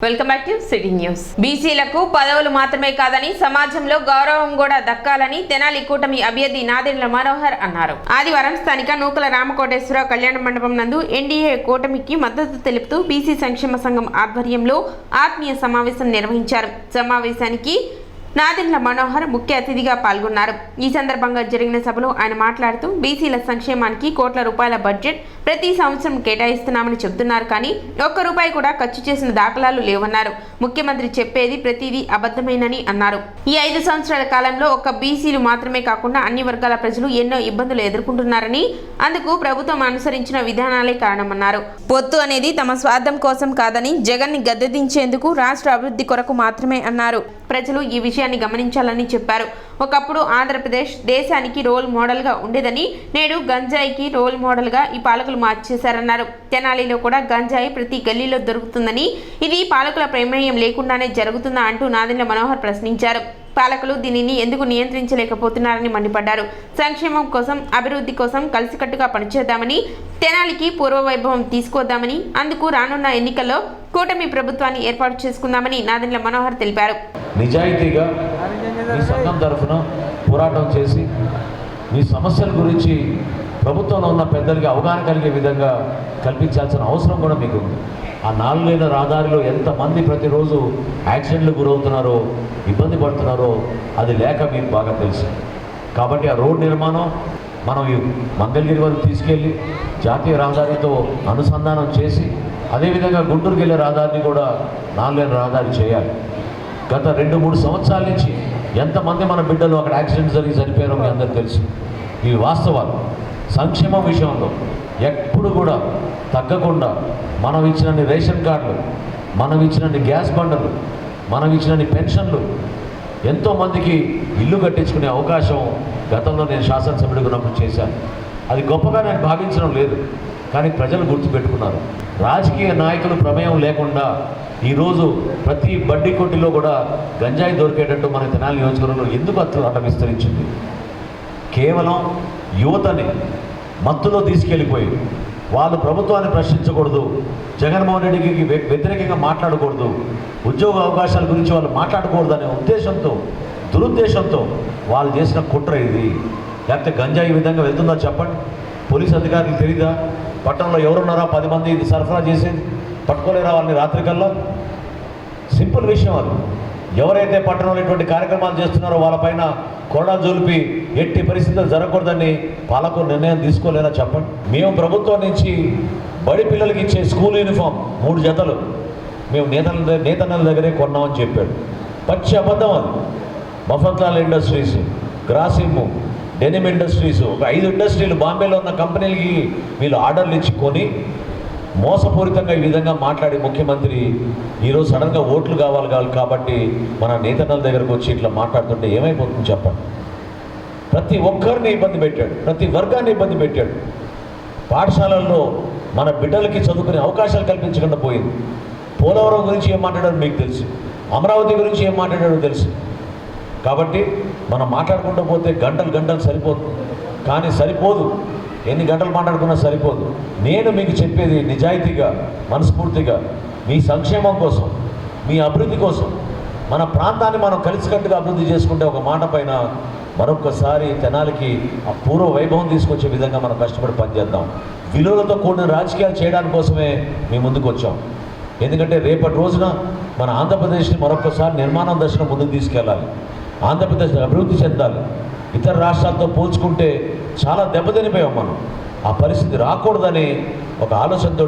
Welcome back to city news. బీసీలకు పదవులు మాత్రమే కాదని సమాజంలో గౌరవం కూడా దక్కాలని తెనాలి కూటమి అభ్యర్థి నాదెండ్ల మనోహర్ అన్నారు. ఆదివారం స్థానిక నూకల రామకోటేశ్వరరావు కళ్యాణ మండపం నందు ఎన్డీఏ కూటమికి మద్దతు తెలుపుతూ బీసీ సంక్షేమ సంఘం ఆధ్వర్యంలో ఆత్మీయ సమావేశం నిర్వహించారు. సమావేశానికి నాదెండ్ల మనోహర్ ముఖ్య అతిథిగా పాల్గొన్నారు. ఈ సందర్భంగా జరిగిన సభలో ఆయన మాట్లాడుతూ బీసీల సంక్షేమానికి కోట్ల రూపాయల బడ్జెట్ ప్రతి సంవత్సరం కేటాయిస్తున్నామని చెబుతున్నారు, కానీ ఒక్క రూపాయి కూడా ఖర్చు చేసిన దాఖలాలు లేవన్నారు. ముఖ్యమంత్రి చెప్పేది ప్రతిదీ అబద్ధమేనని అన్నారు. ఈ 5 సంవత్సరాల కాలంలో ఒక్క బీసీలు మాత్రమే కాకుండా అన్ని వర్గాల ప్రజలు ఎన్నో ఇబ్బందులు ఎదుర్కొంటున్నారని, అందుకు ప్రభుత్వం అనుసరించిన విధానాలే కారణమన్నారు. పొత్తు అనేది తమ స్వార్థం కోసం కాదని, జగన్ ని గద్దెదించేందుకు రాష్ట్ర అభివృద్ధి కొరకు మాత్రమే అన్నారు. ప్రజలు ఈ విషయాన్ని గమనించాలని చెప్పారు. ఒకప్పుడు ఆంధ్రప్రదేశ్ దేశానికి రోల్ మోడల్ గా ఉండేదని, నేడు గంజాయికి రోల్ మోడల్ గా ఈ పాలకులు మార్చేశారన్నారు. తెనాలిలో కూడా గంజాయి ప్రతి గల్లీలో దొరుకుతుందని, ఇది పాలకుల ప్రమేయం లేకుండానే జరుగుతుందా అంటూ నాదెండ్ల మనోహర్ ప్రశ్నించారు. పాలకులు దీనిని ఎందుకు నియంత్రించలేకపోతున్నారని మండిపడ్డారు. సంక్షేమం కోసం, అభివృద్ధి కోసం కలిసికట్టుగా పనిచేద్దామని, తెనాలికి పూర్వవైభవం తీసుకొద్దామని, అందుకు రానున్న ఎన్నికల్లో కూటమి ప్రభుత్వాన్ని ఏర్పాటు చేసుకుందామని నాదెండ్ల మనోహర్ తెలిపారు. నిజాయితీగా మీ సంఘం తరఫున పోరాటం చేసి మీ సమస్యల గురించి ప్రభుత్వంలో ఉన్న పెద్దలకి అవగాహన కలిగే విధంగా కల్పించాల్సిన అవసరం కూడా మీకు ఉంది. ఆ 4 లేన రహదారిలో ఎంతమంది ప్రతిరోజు యాక్సిడెంట్లు గురవుతున్నారో, ఇబ్బంది పడుతున్నారో అది లేక మీకు బాగా తెలుసు. కాబట్టి ఆ రోడ్ నిర్మాణం మనం ఈ మంగళగిరి వరకు తీసుకెళ్ళి జాతీయ రహదారితో అనుసంధానం చేసి, అదేవిధంగా గుంటూరుకి వెళ్ళే రహదారిని కూడా 4 లేన రహదారి చేయాలి. గత 2-3 సంవత్సరాల నుంచి ఎంతమంది మన బిడ్డలు అక్కడ యాక్సిడెంట్ జరిగి చనిపోయారో మీ అందరికీ తెలుసు. ఇవి వాస్తవాలు. సంక్షేమం విషయంలో ఎప్పుడు కూడా తగ్గకుండా మనం ఇచ్చినన్ని రేషన్ కార్డులు, మనం ఇచ్చినన్ని గ్యాస్ బండలు, మనం ఇచ్చినన్ని పెన్షన్లు, ఎంతోమందికి ఇల్లు కట్టించుకునే అవకాశం గతంలో నేను శాసనసభ్యుడిగా ఉన్నప్పుడు చేశాను. అది గొప్పగా నేను భావించడం లేదు, కానీ ప్రజలు గుర్తుపెట్టుకున్నారు. రాజకీయ నాయకులు ప్రమేయం లేకుండా ఈరోజు ప్రతి బడ్డీ కొట్టిలో కూడా గంజాయి దొరికేటట్టు మన తెనాలి నియోజకవర్గంలో ఎందుకు అట్లా విస్తరించింది? కేవలం యువతని మత్తులో తీసుకెళ్ళిపోయి వాళ్ళు ప్రభుత్వాన్ని ప్రశ్నించకూడదు, జగన్మోహన్ రెడ్డికి వ్యతిరేకంగా మాట్లాడకూడదు, ఉద్యోగ అవకాశాల గురించి వాళ్ళు మాట్లాడకూడదు అనే ఉద్దేశంతో, దురుద్దేశంతో వాళ్ళు చేసిన కుట్ర ఇది. లేకపోతే గంజాయి ఈ విధంగా వెళ్తుందో చెప్పండి. పోలీస్ అధికారులకు తెలీదా? పట్టణంలో ఎవరున్నారా 10 మంది ఇది సరఫరా చేసేది? పట్టుకోలేరా వాళ్ళని రాత్రికల్లా? సింపుల్ విషయం అది. ఎవరైతే పట్టణంలో ఇటువంటి కార్యక్రమాలు చేస్తున్నారో వాళ్ళపైన కొరడా జోలిపి ఎట్టి పరిస్థితులు జరగకూడదని పాలకులు నిర్ణయం తీసుకోలేరా చెప్పండి. మేము ప్రభుత్వం నుంచి బడి పిల్లలకి ఇచ్చే స్కూల్ యూనిఫామ్ 3 జతలు మేము నేతన్నల దగ్గరే కొన్నామని చెప్పాడు. పచ్చి అబద్ధం అది. Mafatlal industries, Grasim, denim industries, ఒక 5 ఇండస్ట్రీలు బాంబేలో ఉన్న కంపెనీలకి వీళ్ళు ఆర్డర్లు ఇచ్చి కొని మోసపూరితంగా ఈ విధంగా మాట్లాడి ముఖ్యమంత్రి ఈరోజు సడన్గా ఓట్లు కావాలి కాబట్టి మన నేతన్నల దగ్గరకు వచ్చి ఇట్లా మాట్లాడుతుంటే ఏమైపోతుంది చెప్పండి. ప్రతి ఒక్కరిని ఇబ్బంది పెట్టాడు, ప్రతి వర్గాన్ని ఇబ్బంది పెట్టాడు. పాఠశాలల్లో మన బిడ్డలకి చదువుకునే అవకాశాలు కల్పించకుండా పోయింది. పోలవరం గురించి ఏం మాట్లాడారో మీకు తెలుసు, అమరావతి గురించి ఏం మాట్లాడారో తెలుసు. కాబట్టి మనం మాట్లాడుకుంటూ పోతే గంటలు సరిపోతుంది, కానీ సరిపోదు. ఎన్ని గంటలు మాట్లాడుకున్నా సరిపోదు. నేను మీకు చెప్పేది నిజాయితీగా, మనస్ఫూర్తిగా మీ సంక్షేమం కోసం, మీ అభివృద్ధి కోసం, మన ప్రాంతాన్ని మనం కలిసికట్టుగా అభివృద్ధి చేసుకుంటే ఒక మాట పైన మరొకసారి తెనాలికి ఆ పూర్వ వైభవం తీసుకొచ్చే విధంగా మనం కష్టపడి పనిచేద్దాం. విలువలతో కూడిన రాజకీయాలు చేయడానికి కోసమే మేము ముందుకు వచ్చాం. ఎందుకంటే రేపటి రోజున మన ఆంధ్రప్రదేశ్ని మరొకసారి నిర్మాణం దశలో ముందుకు తీసుకెళ్ళాలి. ఆంధ్రప్రదేశ్ అభివృద్ధి చెందాలి. ఇతర రాష్ట్రాలతో పోల్చుకుంటే చాలా దెబ్బతినిపోయాం మనం. ఆ పరిస్థితి రాకూడదని ఒక ఆలోచనతో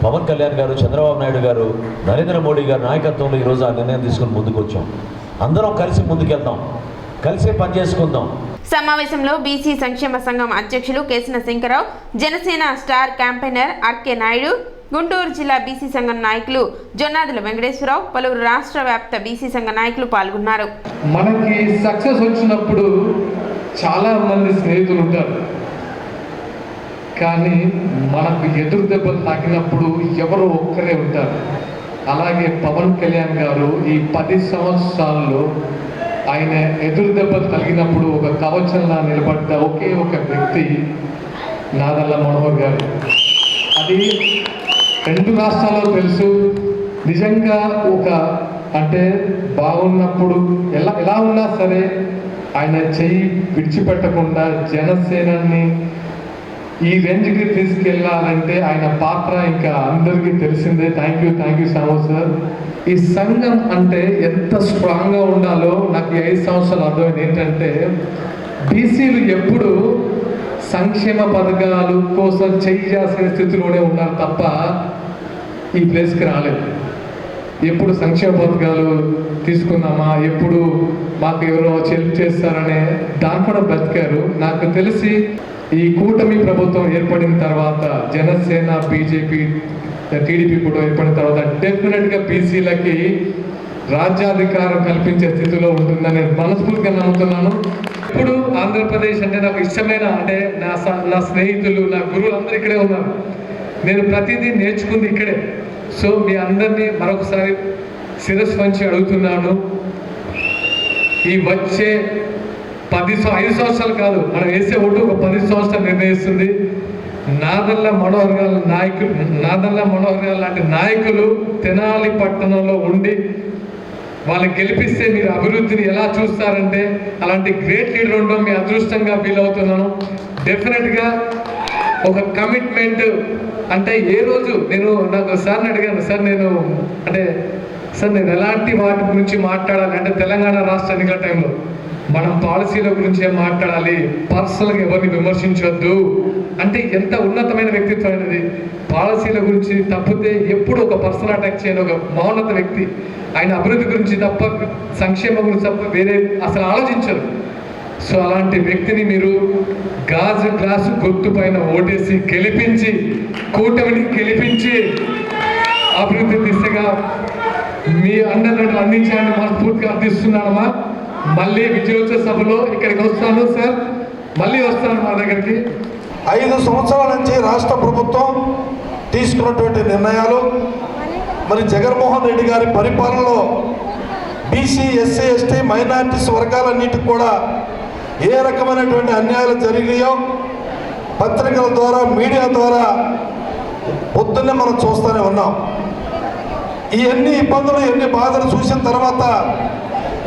పవన్ కళ్యాణ్ గారు, చంద్రబాబు నాయుడు గారు, నరేంద్ర మోడీ గారి నాయకత్వంలో ఈరోజు ఆ నిర్ణయం తీసుకుని ముందుకు వచ్చాం. అందరం కలిసి ముందుకెళ్దాం, కలిసి పనిచేసుకుందాం. సమావేశంలో బీసీ సంక్షేమ సంఘం అధ్యక్షులు Kesina Sankara Rao, Janasena star campaigner RK Naidu, Guntur జిల్లా బీసీ సంఘం నాయకులు జొన్నాదుల వెంకటేశ్వరరావు, పలువురు రాష్ట్ర వ్యాప్త బీసీ సంఘ నాయకులు పాల్గొన్నారు. మనకి సక్సెస్ వచ్చినప్పుడు చాలా మంది స్నేహితులు ఉంటారు, కానీ మనకు ఎదురు దెబ్బలు తాకినప్పుడు ఎవరో ఒక్కరే ఉంటారు. అలాగే పవన్ కళ్యాణ్ గారు ఈ 10 సంవత్సరాల్లో ఆయన ఎదురు దెబ్బలు తగిలినప్పుడు ఒక కవచంలా నిలబడ్డ ఒకే ఒక వ్యక్తి నాదెండ్ల మనోహర్ గారు. అది 2 రాష్ట్రాల్లో తెలుసు, నిజంగా ఒక అంటే బాగున్నప్పుడు ఎలా ఉన్నా సరే ఆయన చెయ్యి విడిచిపెట్టకుండా జనసేనని ఈ రేంజ్కి తీసుకెళ్ళాలంటే ఆయన పాత్ర ఇంకా అందరికీ తెలిసిందే. థ్యాంక్ యూ సాము సార్. ఈ సంఘం అంటే ఎంత స్ట్రాంగ్గా ఉండాలో నాకు 5 సంవత్సరాలు అర్థమైంది. ఏంటంటే బీసీలు ఎప్పుడు సంక్షేమ పథకాలు కోసం చేయాల్సిన స్థితిలోనే ఉన్నారు తప్ప ఈ ప్లేస్కి రాలేదు. ఎప్పుడు సంక్షేమ పథకాలు తీసుకున్నామా, ఎప్పుడు మాకు ఎవరో హెల్ప్ చేస్తారనే దాంట్లో బ్రతికారు. నాకు తెలిసి ఈ కూటమి ప్రభుత్వం ఏర్పడిన తర్వాత జనసేన, బీజేపీ, టీడీపీ కూడా ఏర్పడిన తర్వాత డెఫినెట్గా బీసీలకి రాజ్యాధికారం కల్పించే స్థితిలో ఉంటుందని మనస్ఫూర్తిగా నమ్ముతున్నాను. ఇప్పుడు ఆంధ్రప్రదేశ్ అంటే నాకు ఇష్టమైన అంటే నా స్నేహితులు, నా గురువులు అందరూ ఇక్కడే ఉన్నారు. నేను ప్రతిదీ నేర్చుకుంది ఇక్కడే. సో మీ అందరినీ మరొకసారి శిరస్సు వంచి అడుగుతున్నాను, ఈ వచ్చే 5 సంవత్సరాలు కాదు, మనం వేసే ఓటు ఒక 10 సంవత్సరాలు నిర్ణయిస్తుంది. నాదెళ్ల మనోహర్ గారు లాంటి నాయకులు తెనాలి పట్టణంలో ఉండి వాళ్ళని గెలిపిస్తే మీరు అభివృద్ధిని ఎలా చూస్తారంటే అలాంటి గ్రేట్ లీడర్ ఉండడం మీ అదృష్టంగా ఫీల్ అవుతున్నాను. డెఫినెట్గా ఒక కమిట్మెంట్ అంటే ఏ రోజు నాకు సార్ని అడిగాను, సార్ నేను ఎలాంటి వాటి గురించి మాట్లాడాలి అంటే తెలంగాణ రాష్ట్ర ఎన్నికల టైంలో మనం పాలసీల గురించే మాట్లాడాలి, పర్సనల్గా ఎవరిని విమర్శించవద్దు అంటే ఎంత ఉన్నతమైన వ్యక్తిత్వం అనేది. పాలసీల గురించి తప్పితే ఎప్పుడు ఒక పర్సనల్ అటాక్ చేయని ఒక మౌనత వ్యక్తి. ఆయన అభివృద్ధి గురించి తప్ప, సంక్షేమం గురించి తప్ప వేరే అసలు ఆలోచించరు. సో అలాంటి వ్యక్తిని మీరు గాజు గ్లాసు గుర్తు పైన ఓటేసి గెలిపించి, కూటమిని గెలిపించి అభివృద్ధి దిశగా మీ అండదండలు అందించాలని మనస్ఫూర్తిగా అర్థిస్తున్నానమ్మా. మళ్ళీ విజయోత్సవ సభలో ఇక్కడికి వస్తాను సార్, మళ్ళీ వస్తాను మా దగ్గరికి. 5 సంవత్సరాల నుంచి రాష్ట్ర ప్రభుత్వం తీసుకున్నటువంటి నిర్ణయాలు, మరి జగన్మోహన్ రెడ్డి గారి పరిపాలనలో బీసీ, ఎస్సీ, ఎస్టీ, మైనారిటీస్ వర్గాలన్నిటికి కూడా ఏ రకమైనటువంటి అన్యాయాలు జరిగినాయో పత్రికల ద్వారా, మీడియా ద్వారా పొద్దున్నే మనం చూస్తూనే ఉన్నాం. ఈ ఎన్ని ఇబ్బందులు, ఎన్ని బాధలు చూసిన తర్వాత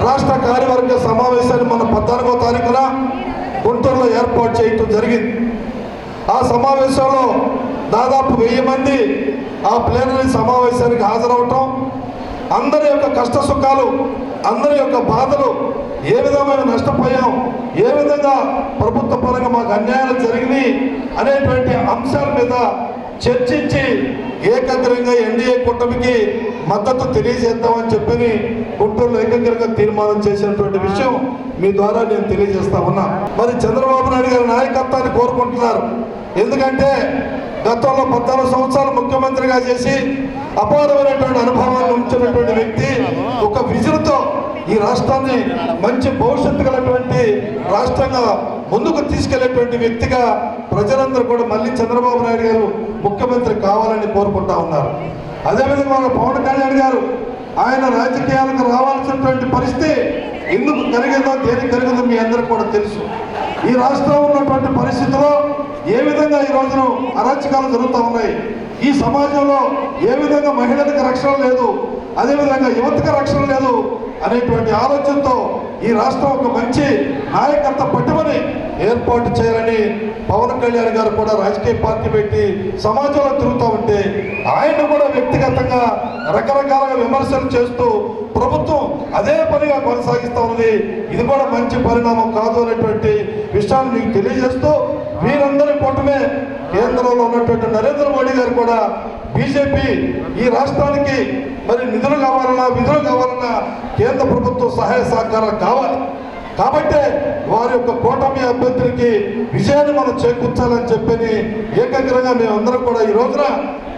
రాష్ట్ర కార్యవర్గ సమావేశాన్ని మన 14వ తారీఖున గుంటూరులో ఏర్పాటు చేయటం జరిగింది. ఆ సమావేశంలో దాదాపు 1000 మంది ఆ ప్లేనరీ సమావేశానికి హాజరవటం, అందరి యొక్క కష్ట సుఖాలు, అందరి యొక్క బాధలు, ఏ విధమైన నష్టపోయాం, ఏ విధంగా ప్రభుత్వ పరంగా మాకు అన్యాయాలు జరిగినాయి అనేటువంటి అంశాల మీద చర్చించి ఏకగ్రంగా ఎన్డీఏ కూటమికి మద్దతు తెలియజేద్దామని చెప్పని గుంటూరులో ఏకగ్రంగా తీర్మానం చేసినటువంటి విషయం మీ ద్వారా నేను తెలియజేస్తా ఉన్నా. మరి చంద్రబాబు నాయుడు గారి నాయకత్వాన్ని కోరుకుంటున్నారు. ఎందుకంటే గతంలో 14 సంవత్సరాలు ముఖ్యమంత్రిగా చేసి అపారమైనటువంటి అనుభవాన్ని ఉంచినటువంటి వ్యక్తి, ఒక విజన్తో ఈ రాష్ట్రాన్ని మంచి భవిష్యత్తు గలటువంటి రాష్ట్రంగా ముందుకు తీసుకెళ్లేటువంటి వ్యక్తిగా ప్రజలందరూ కూడా మళ్ళీ చంద్రబాబు నాయుడు గారు ముఖ్యమంత్రి కావాలని కోరుకుంటా ఉన్నారు. అదేవిధంగా మన పవన్ కళ్యాణ్ గారు ఆయన రాజకీయాలకు రావాల్సినటువంటి పరిస్థితి ఎందుకు కలిగిందో, దేనికి కలిగిందో మీ అందరికీ కూడా తెలుసు. ఈ రాష్ట్రంలో ఉన్నటువంటి పరిస్థితిలో ఏ విధంగా ఈ రోజున అరాచకాలు జరుగుతూ ఉన్నాయి, ఈ సమాజంలో ఏ విధంగా మహిళలకు రక్షణ లేదు, అదేవిధంగా యువతకు రక్షణ లేదు అనేటువంటి ఆలోచనతో ఈ రాష్ట్రం ఒక మంచి నాయకత్వ పట్టుమని ఏర్పాటు చేయాలని పవన్ కళ్యాణ్ గారు కూడా రాజకీయ పార్టీ పెట్టి సమాజంలో తిరుగుతూ ఉంటే ఆయన కూడా వ్యక్తిగతంగా రకరకాలుగా విమర్శలు చేస్తూ ప్రభుత్వం అదే పనిగా కొనసాగిస్తూ ఉంది. ఇది కూడా మంచి పరిణామం కాదు అనేటువంటి విషయాన్ని మీకు తెలియజేస్తూ, వీరందరి కూటమే కేంద్రంలో ఉన్నటువంటి నరేంద్ర మోడీ గారు కూడా బీజేపీ ఈ రాష్ట్రానికి మరి నిధులు కావాలన్నా, విధులు కావాలన్నా కేంద్ర ప్రభుత్వం సహాయ సహకారాలు కావాలి. కాబట్టి వారి యొక్క కూటమి అభ్యర్థులకి విజయాన్ని మనం చేకూర్చాలని చెప్పని ఏకగ్రంగా మేమందరం కూడా ఈ రోజున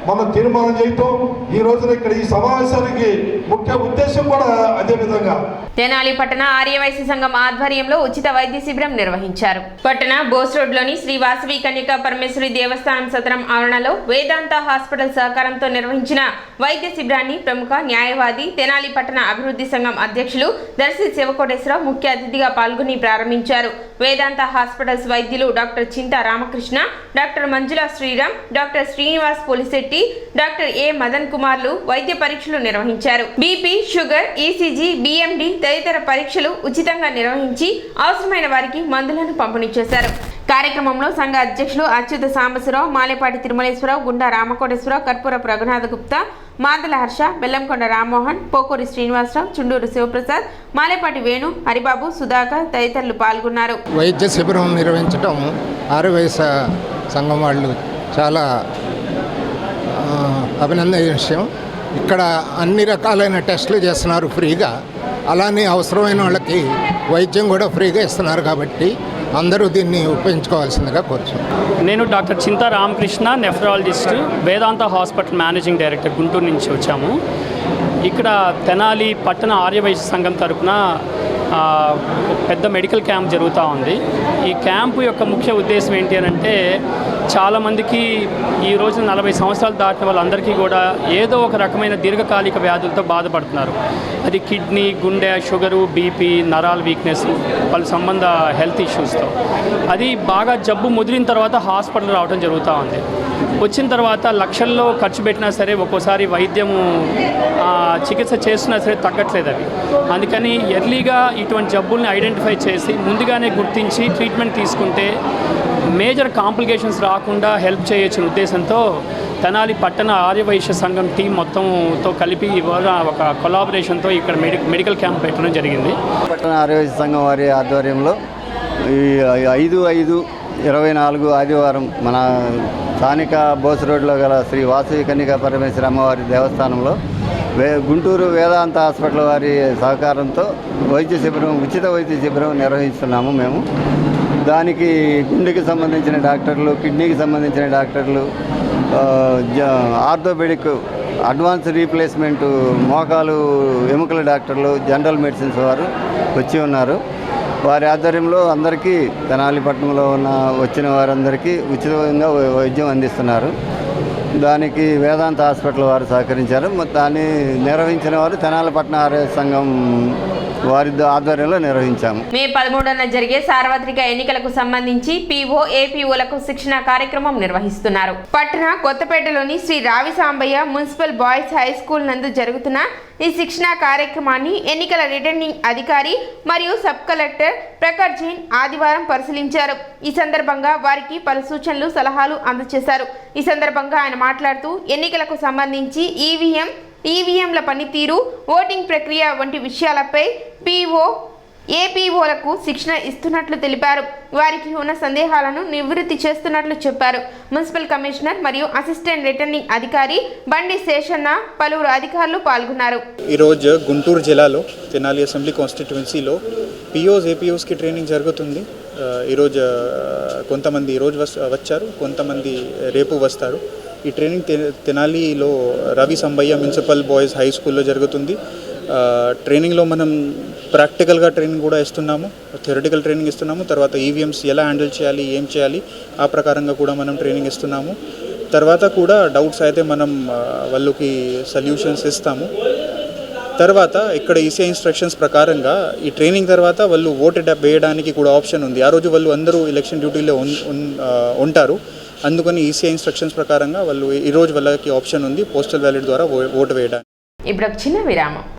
మనం తీర్మానం చేయటం, ఈ రోజున ఇక్కడ ఈ సమావేశానికి ముఖ్య ఉద్దేశం కూడా అదే విధంగా. తెనాలి పట్టణ ఆర్యవైశ్య సంఘం ఆధ్వర్యంలో ఉచిత వైద్య శిబిరం నిర్వహించారు. పట్టణ బోస్ రోడ్లోని శ్రీ వాసవి కన్యకా పరమేశ్వరి దేవస్థానం సత్రం ఆవరణలో వేదాంత హాస్పిటల్ సహకారంతో నిర్వహించిన వైద్య శిబిరాన్ని ప్రముఖ న్యాయవాది, తెనాలి పట్టణ అభివృద్ధి సంఘం అధ్యక్షులు దర్శి శివకోటేశ్వరరావు ముఖ్య అతిథిగా పాల్గొని ప్రారంభించారు. వేదాంత హాస్పిటల్స్ వైద్యులు doctor Chinta Ramakrishna, doctor Manjula Sriram, doctor Srinivas Polisetty, Setty, doctor A Madan కుమార్లు వైద్య పరీక్షలు నిర్వహించారు. బీపీ, షుగర్, ఈసీజీ, బిఎండి తదితర పరీక్షలు ఉచితంగా నిర్వహించి అవసరమైన వారికి మందులను పంపిణీ చేశారు. కార్యక్రమంలో సంఘ అధ్యక్షులు అచ్యుత సాంబశివరావు, మాలేపాటి తిరుమలేశ్వరరావు, గుండా రామకోటేశ్వరరావు, కర్పూరపు రఘునాథ గుప్తా, మాదల హర్ష, బెల్లంకొండ రామ్మోహన్, పోకూరి శ్రీనివాసరావు, చుండూరు శివప్రసాద్, మాలేపాటి వేణు, హరిబాబు, సుధాకర్ తదితరులు పాల్గొన్నారు. వైద్య శిబిరం నిర్వహించడం ఆర్యవైశ్య సంఘం వాళ్ళు చాలా అభినందనీయ విషయం. ఇక్కడ అన్ని రకాలైన టెస్టులు చేస్తున్నారు ఫ్రీగా. అలానే అవసరమైన వాళ్ళకి వైద్యం కూడా ఫ్రీగా ఇస్తున్నారు కాబట్టి అందరూ దీన్ని ఉపయోగించుకోవాల్సిందిగా కోరుచున్నాను. నేను డాక్టర్ చింతా రామకృష్ణ, నెఫ్రాలజిస్ట్, వేదాంత హాస్పిటల్ మేనేజింగ్ డైరెక్టర్, గుంటూరు నుంచి వచ్చాము. ఇక్కడ తెనాలి పట్టణ ఆర్యవైశ్య సంఘం తరపున పెద్ద మెడికల్ క్యాంప్ జరుగుతూ ఉంది. ఈ క్యాంపు యొక్క ముఖ్య ఉద్దేశం ఏంటి అని అంటే, చాలామందికి ఈ రోజున 40 సంవత్సరాలు దాటిన వాళ్ళందరికీ కూడా ఏదో ఒక రకమైన దీర్ఘకాలిక వ్యాధులతో బాధపడుతున్నారు. అది కిడ్నీ, గుండె, షుగరు, బీపీ, నరాల వీక్నెస్, వాళ్ళ సంబంధ హెల్త్ ఇష్యూస్తో. అది బాగా జబ్బు ముదిరిన తర్వాత హాస్పిటల్ రావడం జరుగుతూ ఉంది. వచ్చిన తర్వాత లక్షల్లో ఖర్చు పెట్టినా సరే ఒక్కోసారి వైద్యము చికిత్స చేస్తున్నా సరే తగ్గట్లేదు అవి. అందుకని ఎర్లీగా ఇటువంటి జబ్బుల్ని ఐడెంటిఫై చేసి ముందుగానే గుర్తించి ట్రీట్మెంట్ తీసుకుంటే మేజర్ కాంప్లికేషన్స్ రాకుండా హెల్ప్ చేయొచ్చిన ఉద్దేశంతో తెనాలి పట్టణ ఆర్యవైశ్య సంఘం టీం మొత్తంతో కలిపి ఇవాళ ఒక కొలాబరేషన్తో ఇక్కడ మెడికల్ క్యాంప్ పెట్టడం జరిగింది. పట్టణ ఆర్యవైశ్య సంఘం వారి ఆధ్వర్యంలో ఈ 5/5/24 ఆదివారం మన స్థానిక బోస్ రోడ్లో గల శ్రీ వాసవి కన్యకా పరమేశ్వరి అమ్మవారి దేవస్థానంలో గుంటూరు వేదాంత హాస్పిటల్ వారి సహకారంతో వైద్య శిబిరం, ఉచిత వైద్య శిబిరం నిర్వహిస్తున్నాము మేము. దానికి గుండెకి సంబంధించిన డాక్టర్లు, కిడ్నీకి సంబంధించిన డాక్టర్లు, ఆర్థోపెడిక్ అడ్వాన్స్ రీప్లేస్మెంట్, మోకాలు ఎముకల డాక్టర్లు, జనరల్ మెడిసిన్స్ వారు వచ్చి ఉన్నారు. వారి ఆధ్వర్యంలో అందరికీ తెనాలి పట్టణంలో వచ్చిన వారందరికీ ఉచితంగా వైద్యం అందిస్తున్నారు. దానికి వేదాంత హాస్పిటల్ వారు సహకరించారు. దాన్ని నిర్వహించిన వారు తెనాలి పట్టణ ఆర్య సంఘం వారి ఆధ్వర్యంలో నిర్వహించాము. మే 13న జరిగే సార్వత్రిక ఎన్నికలకు సంబంధించి పీఓ, ఏపీఓలకు శిక్షణ కార్యక్రమం నిర్వహిస్తున్నారు. పట్టణ కొత్తపేటలోని Shri Ravi Sambaiah municipal boys high school నందు జరుగుతున్న ఈ శిక్షణ కార్యక్రమాన్ని ఎన్నికల రిటర్నింగ్ అధికారి మరియు సబ్ కలెక్టర్ ప్రఖర్ జైన్ ఆదివారం పరిశీలించారు. ఈ సందర్భంగా వారికి పలు సూచనలు, సలహాలు అందజేశారు. ఈ సందర్భంగా ఆయన మాట్లాడుతూ ఎన్నికలకు సంబంధించి ఈవీఎంల పనితీరు, ఓటింగ్ ప్రక్రియ వంటి విషయాలపై పీఓ, ఏపీఓలకు శిక్షణ ఇస్తున్నట్లు తెలిపారు. వారికి ఉన్న సందేహాలను నివృత్తి చేస్తున్నట్లు చెప్పారు. మున్సిపల్ కమిషనర్ మరియు అసిస్టెంట్ రిటర్నింగ్ అధికారి బండి శేషన్న, పలువురు అధికారులు పాల్గొన్నారు. ఈరోజు గుంటూరు జిల్లాలో తెనాలి అసెంబ్లీ కాన్స్టిట్యుయెన్సీలో పీఓస్, ఏపీఓస్కి ట్రైనింగ్ జరుగుతుంది. ఈరోజు కొంతమంది ఈరోజు వచ్చారు, కొంతమంది రేపు వస్తారు. ఈ ట్రైనింగ్ తెనాలిలో Ravi Sambayya municipal boys high స్కూల్లో జరుగుతుంది. ట్రైనింగ్లో మనం ప్రాక్టికల్గా ట్రైనింగ్ కూడా ఇస్తున్నాము, థియరిటికల్ ట్రైనింగ్ ఇస్తున్నాము. తర్వాత ఈవీఎంస్ ఎలా హ్యాండిల్ చేయాలి, ఏం చేయాలి, ఆ ప్రకారంగా కూడా మనం ట్రైనింగ్ ఇస్తున్నాము. తర్వాత కూడా డౌట్స్ అయితే మనం వాళ్ళకి సొల్యూషన్స్ ఇస్తాము. తర్వాత ఇక్కడ ఈసీఐ ఇన్స్ట్రక్షన్స్ ప్రకారంగా ఈ ట్రైనింగ్ తర్వాత వాళ్ళు ఓటు వేయడానికి కూడా ఆప్షన్ ఉంది. ఆ రోజు వాళ్ళు అందరూ ఎలక్షన్ డ్యూటీలో ఉంటారు. అందుకని ఈసీఐ ఇన్స్ట్రక్షన్స్ ప్రకారంగా వాళ్ళు ఈరోజు వాళ్ళకి ఆప్షన్ ఉంది పోస్టల్ బ్యాలెట్ ద్వారా ఓటు వేయడానికి. ఇప్పుడు చిన్న విరామం.